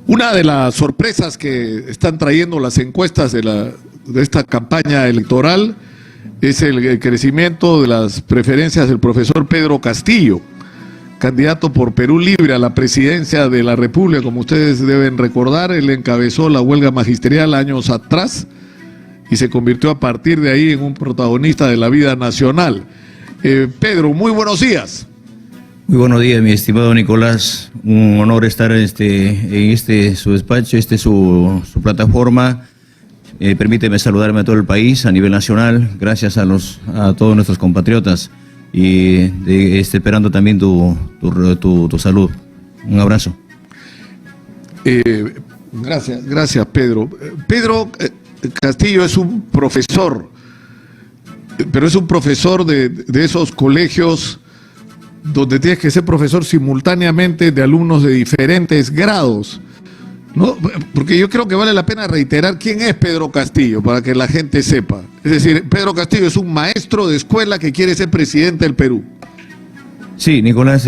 Una de las sorpresas que están trayendo las encuestas de esta campaña electoral es el crecimiento de las preferencias del profesor Pedro Castillo, candidato por Perú Libre a la presidencia de la República. Como ustedes deben recordar, él encabezó la huelga magisterial años atrás y se convirtió a partir de ahí en un protagonista de la vida nacional. Pedro, muy buenos días. Muy buenos días, mi estimado Nicolás. Un honor estar en su despacho, su plataforma. Permíteme saludarme a todo el país a nivel nacional, gracias a todos nuestros compatriotas y esperando también tu salud. Un abrazo. Gracias Pedro. Pedro Castillo es un profesor, pero es un profesor de esos colegios donde tienes que ser profesor simultáneamente de alumnos de diferentes grados, ¿no? Porque yo creo que vale la pena reiterar quién es Pedro Castillo para que la gente sepa. Es decir, Pedro Castillo es un maestro de escuela que quiere ser presidente del Perú. Sí, Nicolás,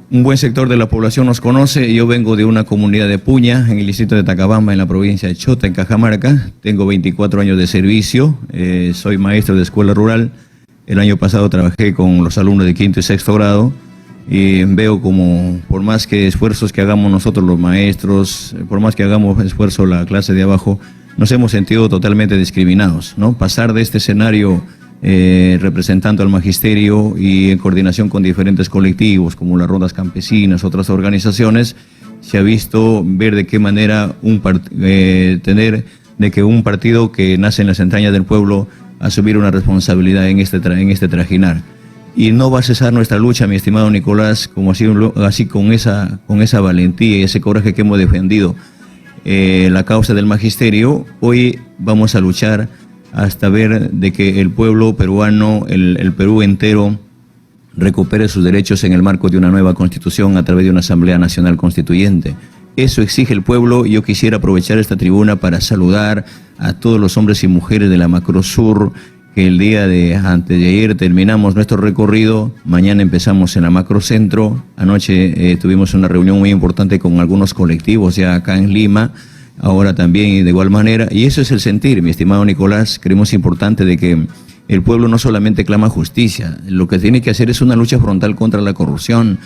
un buen sector de la población nos conoce. Yo vengo de una comunidad de Puña, en el distrito de Tacabamba, en la provincia de Chota, en Cajamarca. Tengo 24 años de servicio, soy maestro de escuela rural. El año pasado trabajé con los alumnos de quinto y sexto grado y veo como, por más que esfuerzos que hagamos nosotros los maestros, por más que hagamos esfuerzo la clase de abajo, nos hemos sentido totalmente discriminados, ¿no? Pasar de este escenario representando al magisterio y en coordinación con diferentes colectivos como las rondas campesinas, otras organizaciones, se ha visto ver de qué manera un partido que nace en las entrañas del pueblo asumir una responsabilidad en este trajinar. Y no va a cesar nuestra lucha, mi estimado Nicolás, como así con esa valentía y ese coraje que hemos defendido la causa del magisterio. Hoy vamos a luchar hasta ver de que el pueblo peruano, el Perú entero, recupere sus derechos en el marco de una nueva constitución a través de una Asamblea Nacional Constituyente. Eso exige el pueblo. Yo quisiera aprovechar esta tribuna para saludar a todos los hombres y mujeres de la Macrosur, que el día antes de ayer terminamos nuestro recorrido, mañana empezamos en la Macrocentro, anoche tuvimos una reunión muy importante con algunos colectivos ya acá en Lima, ahora también de igual manera, y eso es el sentir, mi estimado Nicolás. Creemos importante de que el pueblo no solamente clama justicia, lo que tiene que hacer es una lucha frontal contra la corrupción.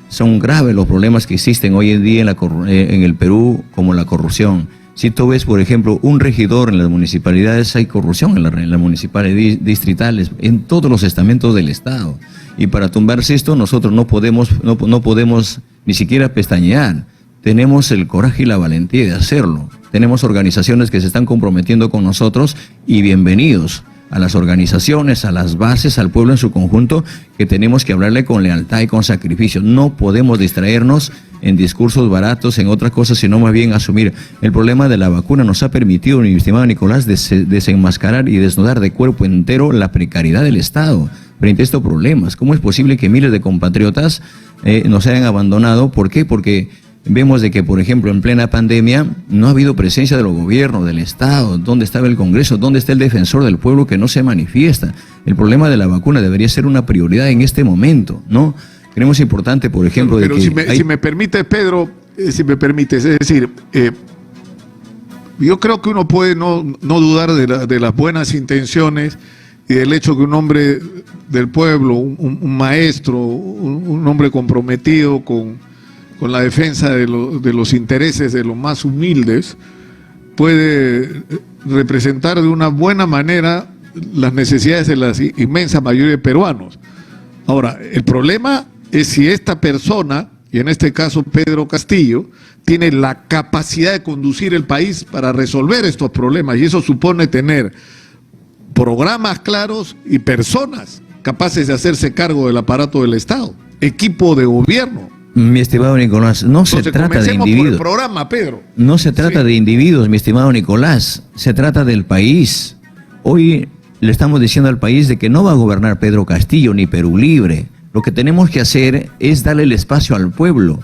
Son graves los problemas que existen hoy en día en el Perú, como la corrupción. Si tú ves, por ejemplo, un regidor en las municipalidades, hay corrupción en las municipalidades distritales, en todos los estamentos del Estado. Y para tumbarse esto, nosotros no podemos ni siquiera pestañear. Tenemos el coraje y la valentía de hacerlo. Tenemos organizaciones que se están comprometiendo con nosotros y bienvenidos a las organizaciones, a las bases, al pueblo en su conjunto, que tenemos que hablarle con lealtad y con sacrificio. No podemos distraernos en discursos baratos, en otras cosas, sino más bien asumir. El problema de la vacuna nos ha permitido, mi estimado Nicolás, desenmascarar y desnudar de cuerpo entero la precariedad del Estado frente a estos problemas. ¿Cómo es posible que miles de compatriotas nos hayan abandonado? ¿Por qué? Porque vemos de que, por ejemplo, en plena pandemia no ha habido presencia de los gobiernos, del Estado. ¿Dónde estaba el Congreso? ¿Dónde está el defensor del pueblo que no se manifiesta? El problema de la vacuna debería ser una prioridad en este momento, ¿no? Creemos importante, por ejemplo, pero si me permite, Pedro, es decir, yo creo que uno puede no dudar de las buenas intenciones y del hecho que un hombre del pueblo, un maestro, un hombre comprometido con la defensa de los intereses de los más humildes, puede representar de una buena manera las necesidades de la inmensa mayoría de peruanos. Ahora, el problema es si esta persona, y en este caso Pedro Castillo, tiene la capacidad de conducir el país para resolver estos problemas, y eso supone tener programas claros y personas capaces de hacerse cargo del aparato del Estado, equipo de gobierno. Mi estimado Nicolás, no se trata de individuos. Por el programa, Pedro. No se trata de individuos, mi estimado Nicolás, se trata del país. Hoy le estamos diciendo al país de que no va a gobernar Pedro Castillo ni Perú Libre. Lo que tenemos que hacer es darle el espacio al pueblo.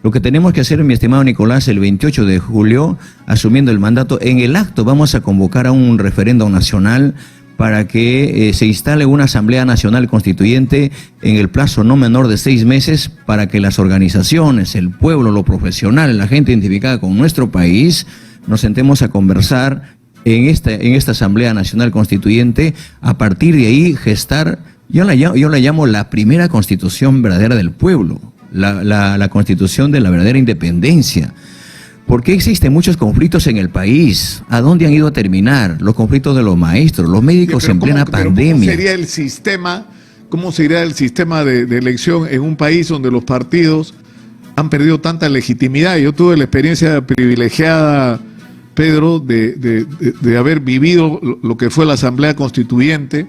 Lo que tenemos que hacer, mi estimado Nicolás, el 28 de julio, asumiendo el mandato, en el acto vamos a convocar a un referéndum nacional para que se instale una Asamblea Nacional Constituyente en el plazo no menor de 6 meses para que las organizaciones, el pueblo, lo profesional, la gente identificada con nuestro país, nos sentemos a conversar en esta Asamblea Nacional Constituyente, a partir de ahí gestar, yo la llamo la primera constitución verdadera del pueblo, la constitución de la verdadera independencia. ¿Por qué existen muchos conflictos en el país? ¿A dónde han ido a terminar? Los conflictos de los maestros, los médicos en plena pandemia. ¿Cómo sería el sistema, de elección en un país donde los partidos han perdido tanta legitimidad? Yo tuve la experiencia privilegiada, Pedro, de haber vivido lo que fue la Asamblea Constituyente,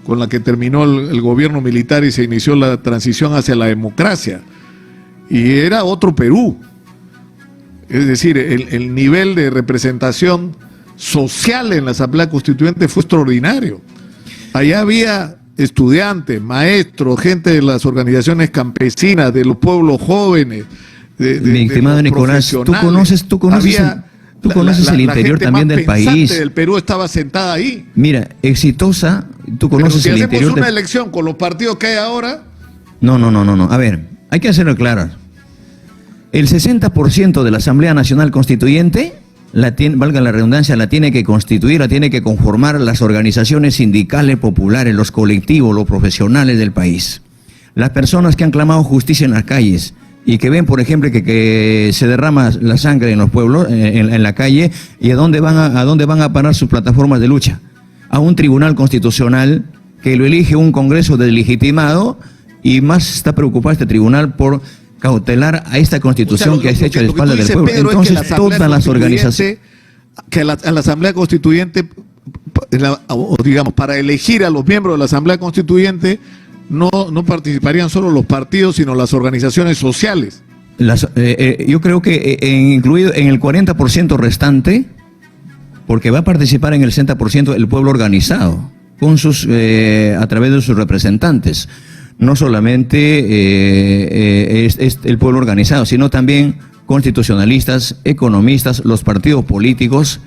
con la que terminó el gobierno militar y se inició la transición hacia la democracia. Y era otro Perú. Es decir, el nivel de representación social en la Asamblea Constituyente fue extraordinario. Allá había estudiantes, maestros, gente de las organizaciones campesinas, de los pueblos jóvenes, Mi estimado Nicolás, tú conoces el interior también del país. La gente del Perú estaba sentada ahí. Mira, exitosa, tú conoces el interior. Si hacemos una elección con los partidos que hay ahora... No. A ver, hay que hacerlo claro. El 60% de la Asamblea Nacional Constituyente, valga la redundancia, la tiene que constituir, la tiene que conformar las organizaciones sindicales populares, los colectivos, los profesionales del país. Las personas que han clamado justicia en las calles y que ven, por ejemplo, que se derrama la sangre en los pueblos, en la calle, ¿y a dónde van a parar sus plataformas de lucha? A un tribunal constitucional que lo elige un Congreso deslegitimado, y más está preocupado este tribunal por cautelar a esta constitución que se ha hecho a la espalda del pueblo. Pedro, entonces es que todas las organizaciones... Que a la Asamblea Constituyente, digamos, para elegir a los miembros de la Asamblea Constituyente, no participarían solo los partidos, sino las organizaciones sociales. Yo creo que incluido en el 40% restante, porque va a participar en el 60% el pueblo organizado, con a través de sus representantes. No solamente es el pueblo organizado, sino también constitucionalistas, economistas, los partidos políticos,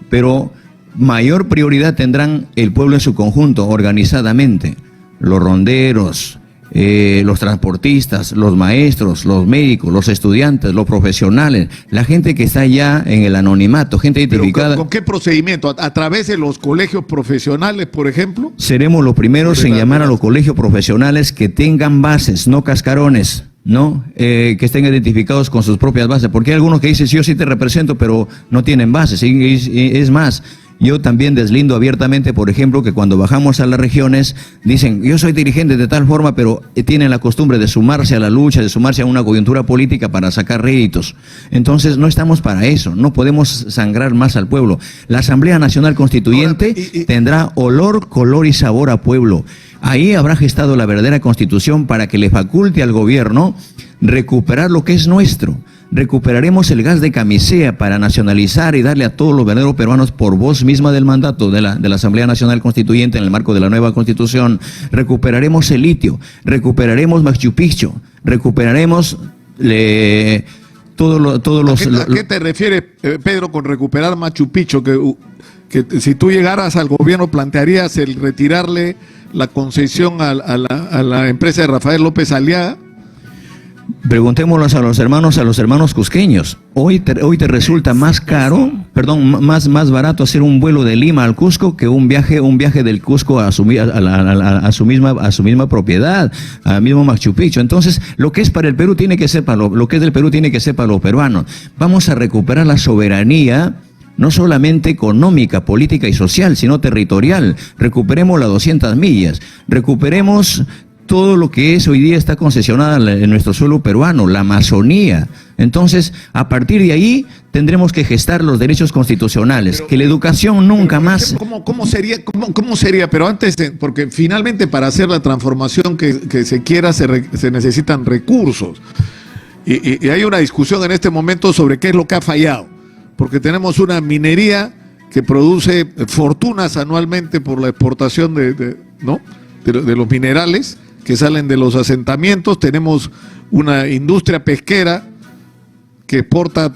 pero mayor prioridad tendrán el pueblo en su conjunto, organizadamente. Los ronderos, los transportistas, los maestros, los médicos, los estudiantes, los profesionales, la gente que está ya en el anonimato, gente identificada. ¿Con qué procedimiento? ¿A través de los colegios profesionales, por ejemplo? Seremos los primeros en llamar a los colegios profesionales que tengan bases, no cascarones, ¿no? Que estén identificados con sus propias bases, porque hay algunos que dicen, sí, yo sí te represento, pero no tienen bases. Es más, yo también deslindo abiertamente, por ejemplo, que cuando bajamos a las regiones, dicen, yo soy dirigente de tal forma, pero tienen la costumbre de sumarse a la lucha, de sumarse a una coyuntura política para sacar réditos. Entonces, no estamos para eso, no podemos sangrar más al pueblo. La Asamblea Nacional Constituyente tendrá olor, color y sabor a pueblo. Ahí habrá gestado la verdadera Constitución para que le faculte al gobierno recuperar lo que es nuestro. Recuperaremos el gas de camisea para nacionalizar y darle a todos los verdaderos peruanos por voz misma del mandato de la Asamblea Nacional Constituyente en el marco de la nueva Constitución. Recuperaremos el litio, recuperaremos Machu Picchu, recuperaremos todos los... ¿A qué te refieres, Pedro, con recuperar Machu Picchu? Que si tú llegaras al gobierno, ¿plantearías el retirarle la concesión a la empresa de Rafael López Aliaga? Preguntémoslo a los hermanos cusqueños. Hoy te resulta más caro, más barato hacer un vuelo de Lima al Cusco que un viaje del Cusco a su misma propiedad, al mismo Machu Picchu. Entonces, lo que es para el Perú tiene que ser lo que es del Perú tiene que ser para los peruanos. Vamos a recuperar la soberanía, no solamente económica, política y social, sino territorial. Recuperemos las 200 millas, recuperemos todo lo que hoy día está concesionada en nuestro suelo peruano, la Amazonía. Entonces, a partir de ahí, tendremos que gestar los derechos constitucionales, que la educación nunca más... ¿Cómo sería? Pero antes, porque finalmente para hacer la transformación que se quiera se necesitan recursos. Y hay una discusión en este momento sobre qué es lo que ha fallado. Porque tenemos una minería que produce fortunas anualmente por la exportación de los minerales que salen de los asentamientos. Tenemos una industria pesquera que exporta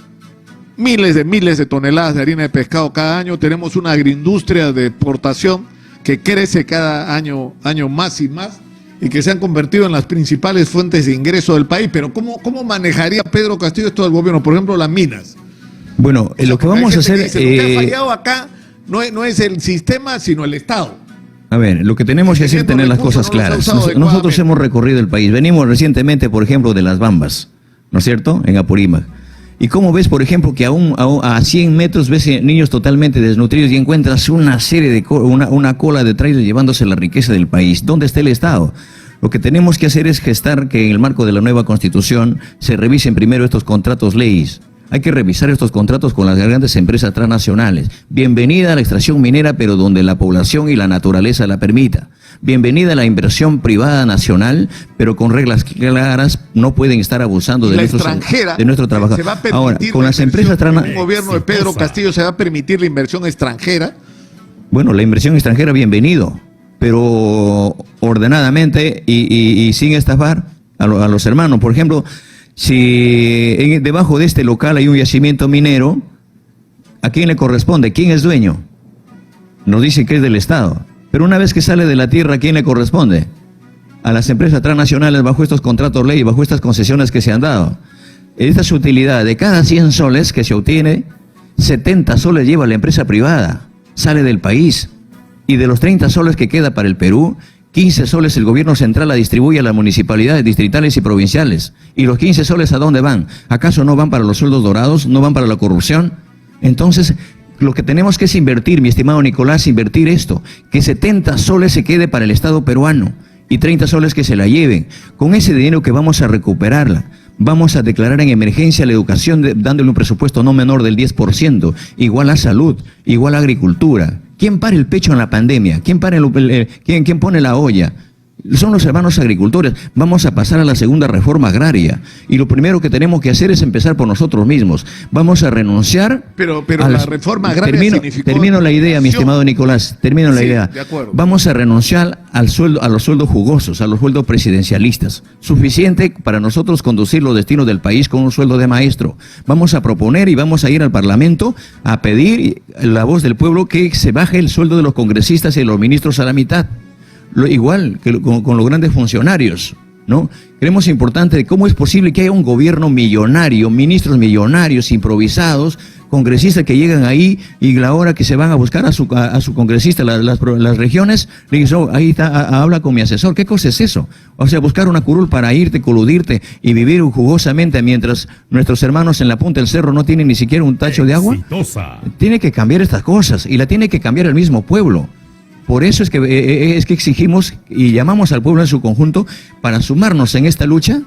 miles de toneladas de harina de pescado cada año. Tenemos una agroindustria de exportación que crece cada año más y más, y que se han convertido en las principales fuentes de ingreso del país. Pero ¿cómo manejaría Pedro Castillo esto del gobierno? Por ejemplo, las minas. Bueno, lo que vamos a hacer... Dice, lo que ha fallado acá no es el sistema, sino el Estado. A ver, lo que tenemos que hacer es tener las cosas claras. Nosotros hemos recorrido el país. Venimos recientemente, por ejemplo, de Las Bambas, ¿no es cierto?, en Apurímac. Y cómo ves, por ejemplo, que a 100 metros ves niños totalmente desnutridos y encuentras una serie de una cola de trailers llevándose la riqueza del país. ¿Dónde está el Estado? Lo que tenemos que hacer es gestar que en el marco de la nueva Constitución se revisen primero estos contratos leyes. Hay que revisar estos contratos con las grandes empresas transnacionales. Bienvenida a la extracción minera, pero donde la población y la naturaleza la permita. Bienvenida a la inversión privada nacional, pero con reglas claras. No pueden estar abusando de nuestro trabajo. Ahora, con las empresas transnacionales. ¿El gobierno de Pedro Castillo se va a permitir la inversión extranjera? Bueno, la inversión extranjera, bienvenido, pero ordenadamente y sin estafar a los hermanos. Por ejemplo, si debajo de este local hay un yacimiento minero, ¿a quién le corresponde? ¿Quién es dueño? Nos dice que es del Estado. Pero una vez que sale de la tierra, ¿a quién le corresponde? A las empresas transnacionales bajo estos contratos ley, bajo estas concesiones que se han dado. Esta es su utilidad. De cada 100 soles que se obtiene, 70 soles lleva la empresa privada, sale del país. Y de los 30 soles que queda para el Perú, 15 soles el gobierno central la distribuye a las municipalidades distritales y provinciales. ¿Y los 15 soles a dónde van? ¿Acaso no van para los sueldos dorados? ¿No van para la corrupción? Entonces, lo que tenemos que es invertir, mi estimado Nicolás, invertir esto. Que 70 soles se quede para el Estado peruano y 30 soles que se la lleven. Con ese dinero que vamos a recuperarla, vamos a declarar en emergencia la educación dándole un presupuesto no menor del 10%, igual a salud, igual a agricultura. ¿Quién para el pecho en la pandemia? ¿Quién pone la olla? Son los hermanos agricultores. Vamos a pasar a la segunda reforma agraria. Y lo primero que tenemos que hacer es empezar por nosotros mismos. Vamos a renunciar... Pero la reforma agraria significó... Termino la idea, mi estimado Nicolás. Termino la idea. De acuerdo. Vamos a renunciar a los sueldos jugosos, a los sueldos presidencialistas. Suficiente para nosotros conducir los destinos del país con un sueldo de maestro. Vamos a proponer y vamos a ir al Parlamento a pedir la voz del pueblo que se baje el sueldo de los congresistas y de los ministros a la mitad. Igual que con los grandes funcionarios, ¿no? Creemos importante de cómo es posible que haya un gobierno millonario, ministros millonarios, improvisados, congresistas que llegan ahí y la hora que se van a buscar a su congresista las regiones, le dicen, oh, ahí está, habla con mi asesor. ¿Qué cosa es eso? O sea, buscar una curul para irte, coludirte y vivir jugosamente mientras nuestros hermanos en la punta del cerro no tienen ni siquiera un tacho de agua. Tiene que cambiar estas cosas y la tiene que cambiar el mismo pueblo. Por eso es que exigimos y llamamos al pueblo en su conjunto para sumarnos en esta lucha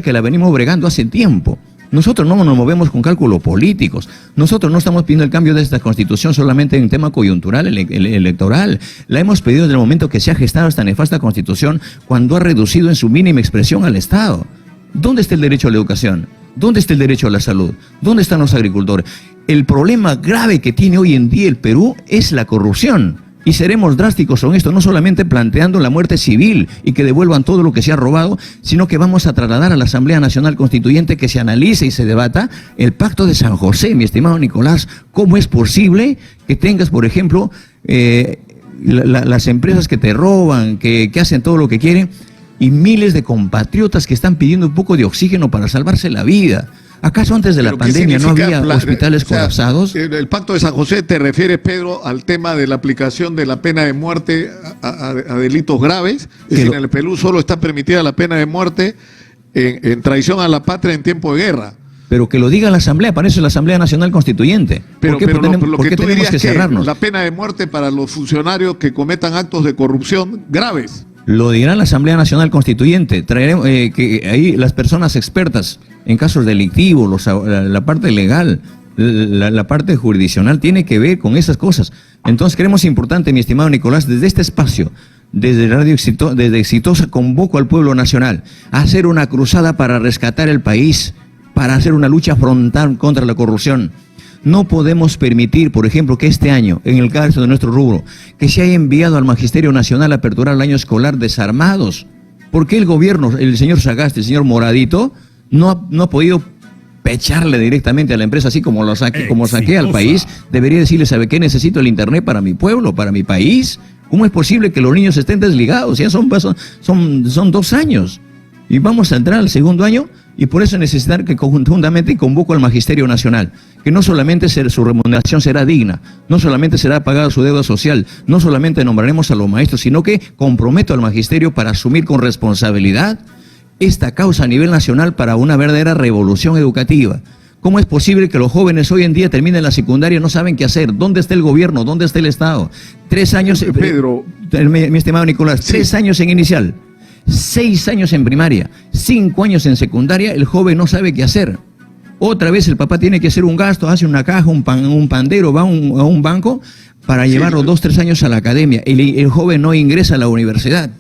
que la venimos bregando hace tiempo. Nosotros no nos movemos con cálculos políticos. Nosotros no estamos pidiendo el cambio de esta Constitución solamente en tema coyuntural electoral. La hemos pedido desde el momento que se ha gestado esta nefasta Constitución, cuando ha reducido en su mínima expresión al Estado. ¿Dónde está el derecho a la educación? ¿Dónde está el derecho a la salud? ¿Dónde están los agricultores? El problema grave que tiene hoy en día el Perú es la corrupción. Y seremos drásticos con esto, no solamente planteando la muerte civil y que devuelvan todo lo que se ha robado, sino que vamos a trasladar a la Asamblea Nacional Constituyente que se analice y se debata el Pacto de San José, mi estimado Nicolás. ¿Cómo es posible que tengas, por ejemplo, las empresas que te roban, que hacen todo lo que quieren, y miles de compatriotas que están pidiendo un poco de oxígeno para salvarse la vida? ¿Acaso antes de la pandemia no había hospitales colapsados? El Pacto de San José te refieres, Pedro, al tema de la aplicación de la pena de muerte a delitos graves. Es decir, en el Perú solo está permitida la pena de muerte en traición a la patria en tiempo de guerra. Pero que lo diga la Asamblea, para eso es la Asamblea Nacional Constituyente. ¿Por qué tenemos que cerrarnos? La pena de muerte para los funcionarios que cometan actos de corrupción graves. Lo dirá la Asamblea Nacional Constituyente. Traeremos que ahí las personas expertas en casos delictivos, la parte legal, la parte jurisdiccional tiene que ver con esas cosas. Entonces creemos importante, mi estimado Nicolás, desde este espacio, desde Radio desde Exitosa, convoco al pueblo nacional a hacer una cruzada para rescatar el país, para hacer una lucha frontal contra la corrupción. No podemos permitir, por ejemplo, que este año, en el caso de nuestro rubro, que se haya enviado al Magisterio Nacional a aperturar el año escolar desarmados. ¿Por qué el gobierno, el señor Sagasti, el señor Moradito, no ha podido pecharle directamente a la empresa, así como saqué al país? Debería decirle, ¿sabe qué? Necesito el internet para mi pueblo, para mi país. ¿Cómo es posible que los niños estén desligados? Ya son 2 años. Y vamos a entrar al segundo año y por eso necesitar que conjuntamente convoco al Magisterio Nacional, que no solamente su remuneración será digna, no solamente será pagada su deuda social, no solamente nombraremos a los maestros, sino que comprometo al Magisterio para asumir con responsabilidad esta causa a nivel nacional para una verdadera revolución educativa. ¿Cómo es posible que los jóvenes hoy en día terminen la secundaria y no saben qué hacer? ¿Dónde está el gobierno? ¿Dónde está el Estado? 3 años, Pedro, mi estimado Nicolás, sí. 3 años en inicial, 6 años en primaria, 5 años en secundaria, el joven no sabe qué hacer. Otra vez el papá tiene que hacer un gasto, hace una caja, un pandero, va a un banco para llevarlo 2, 3 años a la academia. El joven no ingresa a la universidad.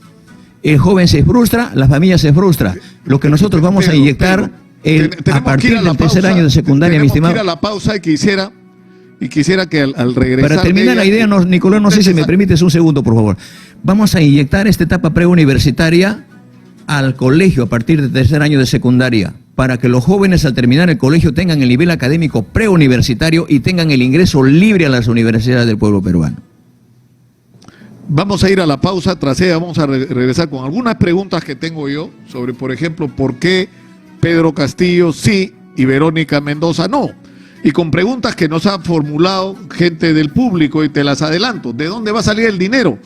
El joven se frustra, la familia se frustra. Lo que nosotros vamos a inyectar a partir del tercer año de secundaria, mi estimado. Tenemos que ir a la pausa y quisiera que al regresar... Para terminar la idea, Nicolás, no sé si me permites un segundo, por favor. Vamos a inyectar esta etapa preuniversitaria al colegio a partir del tercer año de secundaria, para que los jóvenes al terminar el colegio tengan el nivel académico preuniversitario y tengan el ingreso libre a las universidades del pueblo peruano. Vamos a ir a la pausa, tras ella vamos a regresar con algunas preguntas que tengo yo sobre, por ejemplo, por qué Pedro Castillo sí y Verónica Mendoza no. Y con preguntas que nos ha formulado gente del público y te las adelanto. ¿De dónde va a salir el dinero?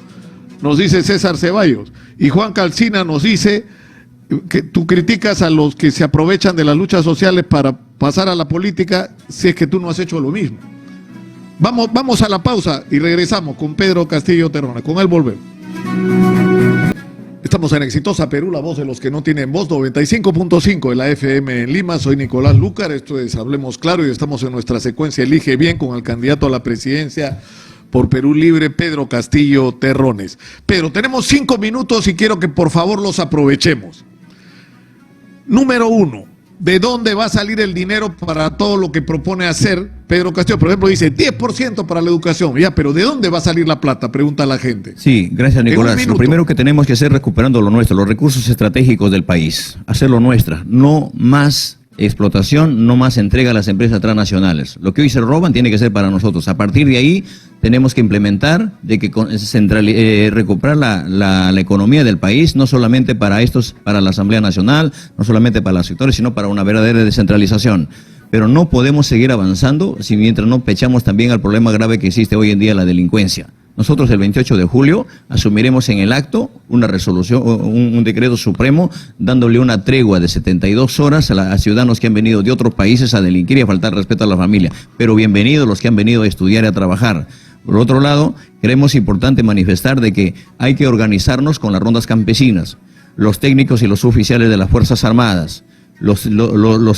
Nos dice César Ceballos. Y Juan Calcina nos dice que tú criticas a los que se aprovechan de las luchas sociales para pasar a la política si es que tú no has hecho lo mismo. Vamos a la pausa y regresamos con Pedro Castillo Terrones. Con él volvemos. Estamos en Exitosa Perú, la voz de los que no tienen voz, 95.5 de la FM en Lima. Soy Nicolás Lúcar, esto es Hablemos Claro y estamos en nuestra secuencia Elige Bien con el candidato a la presidencia por Perú Libre, Pedro Castillo Terrones. Pedro, tenemos 5 minutos y quiero que por favor los aprovechemos. Número 1, ¿de dónde va a salir el dinero para todo lo que propone hacer Pedro Castillo? Por ejemplo, dice 10% para la educación. Ya, pero ¿de dónde va a salir la plata? Pregunta la gente. Sí, gracias, Nicolás. Lo primero que tenemos que hacer es recuperando lo nuestro, los recursos estratégicos del país. Hacerlo nuestra, no más explotación, no más entrega a las empresas transnacionales. Lo que hoy se roban tiene que ser para nosotros. A partir de ahí tenemos que implementar de que recuperar la economía del país, no solamente para la Asamblea Nacional, no solamente para los sectores, sino para una verdadera descentralización. Pero no podemos seguir avanzando si mientras no pechamos también al problema grave que existe hoy en día, la delincuencia. Nosotros el 28 de julio asumiremos en el acto una resolución, un decreto supremo, dándole una tregua de 72 horas a ciudadanos que han venido de otros países a delinquir y a faltar respeto a la familia. Pero bienvenidos los que han venido a estudiar y a trabajar. Por otro lado, creemos importante manifestar de que hay que organizarnos con las rondas campesinas, los técnicos y los oficiales de las Fuerzas Armadas, los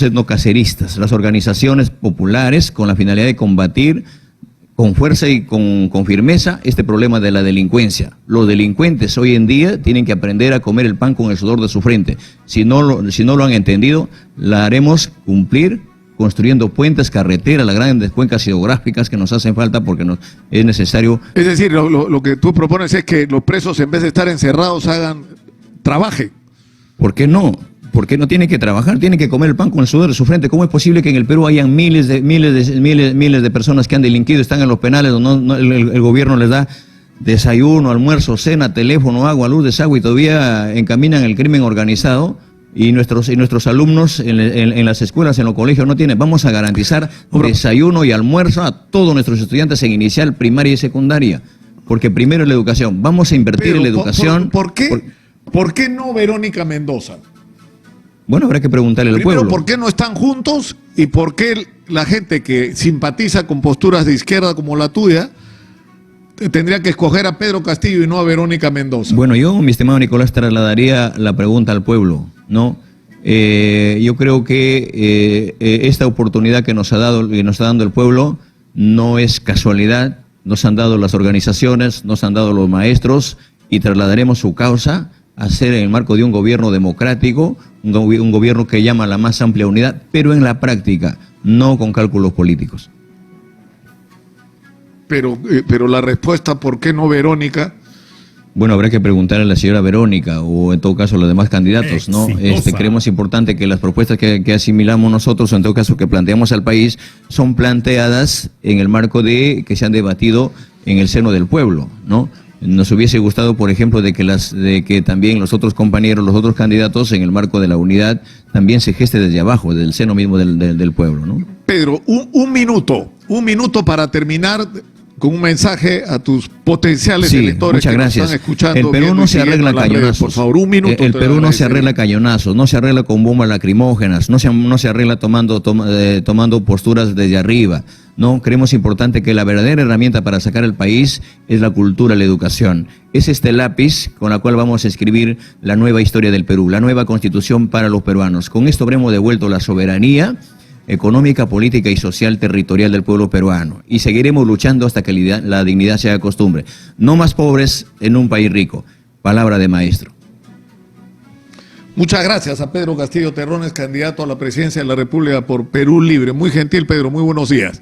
etnocaceristas, las organizaciones populares con la finalidad de combatir con fuerza y con firmeza este problema de la delincuencia. Los delincuentes hoy en día tienen que aprender a comer el pan con el sudor de su frente. Si no lo han entendido, la haremos cumplir construyendo puentes, carreteras, las grandes cuencas hidrográficas que nos hacen falta porque es necesario. Es decir, lo que tú propones es que los presos en vez de estar encerrados trabajen. ¿Por qué no? Porque no tienen que trabajar, tienen que comer el pan con el sudor de su frente. ¿Cómo es posible que en el Perú hayan miles de personas que han delinquido, están en los penales, donde el gobierno les da desayuno, almuerzo, cena, teléfono, agua, luz, desagüe y todavía encaminan el crimen organizado? Y nuestros alumnos en las escuelas, en los colegios no tienen. Vamos a garantizar desayuno y almuerzo a todos nuestros estudiantes en inicial, primaria y secundaria. Porque primero es la educación. Vamos a invertir en la educación. ¿Por qué no Verónica Mendoza? Bueno, habrá que preguntarle al pueblo. ¿Por qué no están juntos? ¿Y por qué la gente que simpatiza con posturas de izquierda como la tuya tendría que escoger a Pedro Castillo y no a Verónica Mendoza? Bueno, yo, mi estimado Nicolás, trasladaría la pregunta al pueblo, ¿no? Yo creo que esta oportunidad que nos está dando el pueblo no es casualidad. Nos han dado las organizaciones, nos han dado los maestros y trasladaremos su causa a ser en el marco de un gobierno democrático, un gobierno que llama a la más amplia unidad, pero en la práctica, no con cálculos políticos. Pero la respuesta, ¿por qué no Verónica? Bueno, habrá que preguntarle a la señora Verónica o en todo caso a los demás candidatos, ¿no? Creemos importante que las propuestas que asimilamos nosotros, o en todo caso que planteamos al país, son planteadas en el marco de que se han debatido en el seno del pueblo, ¿no? Nos hubiese gustado, por ejemplo, de que también los otros compañeros, los otros candidatos, en el marco de la unidad, también se geste desde abajo, desde el seno mismo del pueblo, ¿no? Pedro, un minuto para terminar con un mensaje a tus potenciales electores muchas que gracias. nos están escuchando. El Perú no se arregla a cañonazos. Por favor, un minuto. El Perú no se arregla a cañonazos, no se arregla con bombas lacrimógenas, no se arregla tomando posturas desde arriba. No, creemos importante que la verdadera herramienta para sacar el país es la cultura, la educación. Es este lápiz con la cual vamos a escribir la nueva historia del Perú, la nueva constitución para los peruanos. Con esto habremos devuelto la soberanía económica, política y social territorial del pueblo peruano. Y seguiremos luchando hasta que la dignidad sea costumbre. No más pobres en un país rico. Palabra de maestro. Muchas gracias a Pedro Castillo Terrones, candidato a la presidencia de la República por Perú Libre. Muy gentil, Pedro. Muy buenos días.